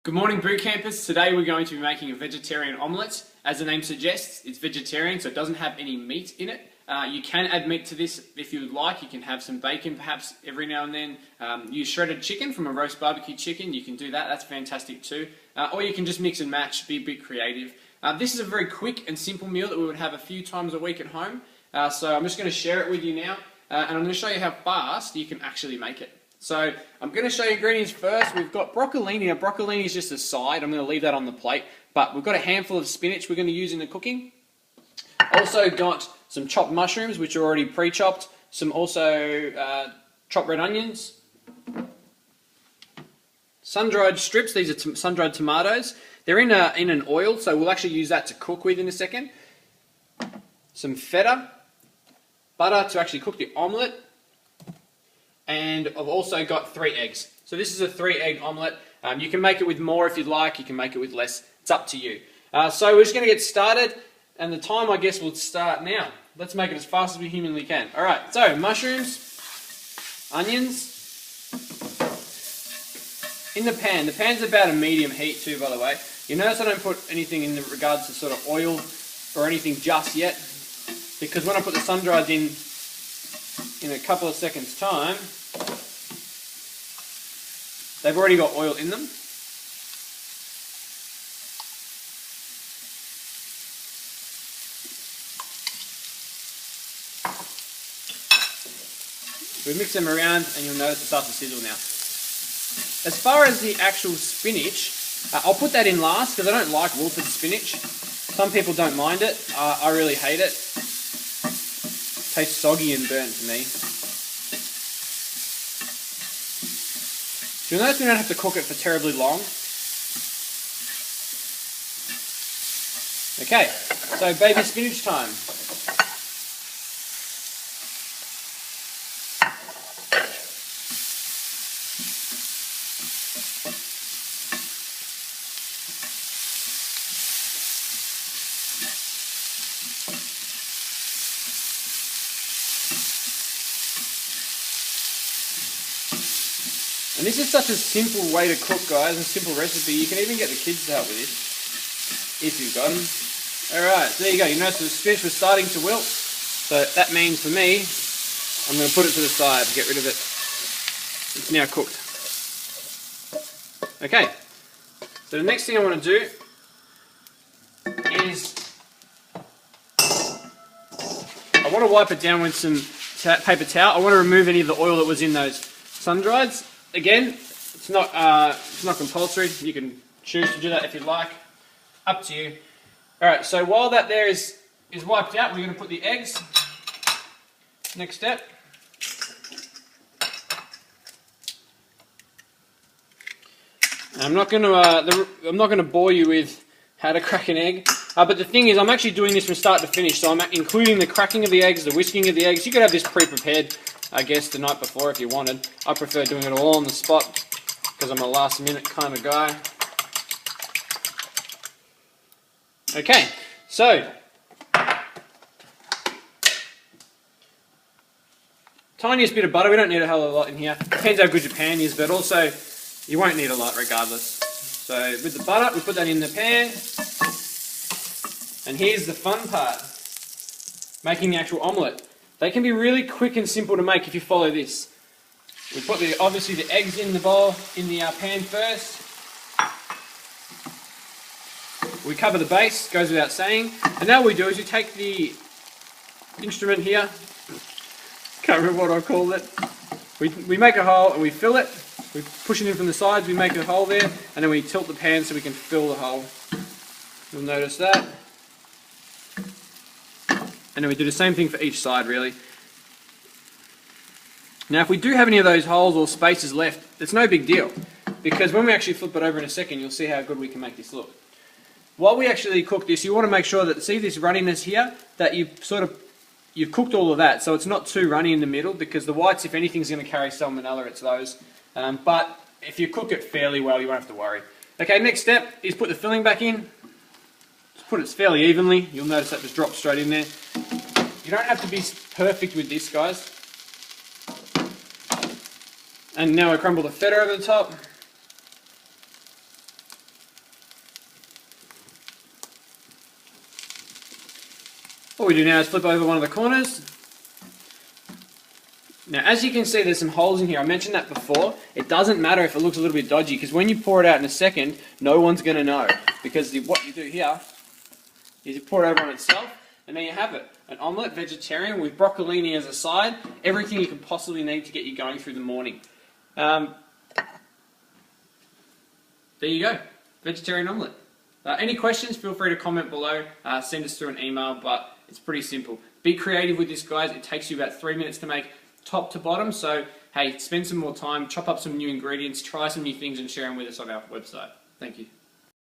Good morning, boot campers. Today we're going to be making a vegetarian omelette. As the name suggests, it's vegetarian, so it doesn't have any meat in it. You can add meat to this if you would like. You can have some bacon perhaps every now and then. Use shredded chicken from a roast barbecue chicken. You can do that. That's fantastic too. Or you can just mix and match, be a bit creative. This is a very quick and simple meal that we would have a few times a week at home. So I'm just going to share it with you now. And I'm going to show you how fast you can actually make it. So I'm going to show you ingredients first. We've got broccolini. Now broccolini is just a side. I'm going to leave that on the plate. But we've got a handful of spinach we're going to use in the cooking. Also got some chopped mushrooms, which are already pre-chopped. Some also chopped red onions. Sun-dried strips. These are sun-dried tomatoes. They're in an oil, so we'll actually use that to cook with in a second. Some feta. Butter to actually cook the omelette. And I've also got 3 eggs. So this is a 3-egg omelette. You can make it with more if you'd like. You can make it with less. It's up to you. So we're just going to get started. And the time, I guess, will start now. Let's make it as fast as we humanly can. Alright, so mushrooms, onions, in the pan. The pan's about a medium heat too, by the way. You notice I don't put anything in regards to sort of oil or anything just yet. Because when I put the sun-dried in a couple of seconds' time, they've already got oil in them. We mix them around and you'll notice it starts to sizzle now. As far as the actual spinach, I'll put that in last because I don't like wilted spinach. Some people don't mind it. I really hate it. It tastes soggy and burnt to me. You'll notice we don't have to cook it for terribly long. Okay, so baby spinach time. And this is such a simple way to cook, guys, a simple recipe. You can even get the kids to help with this, if you've got them. Alright, so there you go. You notice the spinach was starting to wilt. So that means for me, I'm going to put it to the side, get rid of it. It's now cooked. Okay, so the next thing I want to do is, I want to wipe it down with some paper towel. I want to remove any of the oil that was in those sun-drieds. Again, it's not compulsory. You can choose to do that if you'd like. Up to you. Alright, so while that there is wiped out, we're going to put the eggs. Next step. I'm not going to bore you with how to crack an egg. But the thing is, I'm actually doing this from start to finish. So I'm including the cracking of the eggs, the whisking of the eggs. You could have this pre-prepared, I guess, the night before if you wanted. I prefer doing it all on the spot because I'm a last minute kind of guy. Okay, so tiniest bit of butter. We don't need a hell of a lot in here. Depends how good your pan is, but also you won't need a lot regardless. So with the butter, we put that in the pan. And here's the fun part, making the actual omelette. They can be really quick and simple to make if you follow this. We put obviously the eggs in the bowl, in the pan first. We cover the base, goes without saying. And now what we do is you take the instrument here, can't remember what I called it. We make a hole and we fill it. We push it in from the sides, we make a hole there, and then we tilt the pan so we can fill the hole. You'll notice that. And then we do the same thing for each side, really. Now, if we do have any of those holes or spaces left, it's no big deal. Because when we actually flip it over in a second, you'll see how good we can make this look. While we actually cook this, you want to make sure that, see this runniness here, that you've cooked all of that, so it's not too runny in the middle, because the whites, if anything's going to carry salmonella, it's those. But if you cook it fairly well, you won't have to worry. Okay, next step is put the filling back in. Just put it fairly evenly. You'll notice that just drops straight in there. You don't have to be perfect with this, guys. And now I crumble the feta over the top. What we do now is flip over one of the corners. Now, as you can see, there's some holes in here. I mentioned that before. It doesn't matter if it looks a little bit dodgy, because when you pour it out in a second, no one's going to know. Because what you do here is you pour it over on itself, and there you have it. An omelette, vegetarian, with broccolini as a side. Everything you can possibly need to get you going through the morning. There you go. Vegetarian omelette. Any questions, feel free to comment below. Send us through an email, but it's pretty simple. Be creative with this, guys. It takes you about 3 minutes to make top to bottom, so hey, spend some more time, chop up some new ingredients, try some new things and share them with us on our website. Thank you.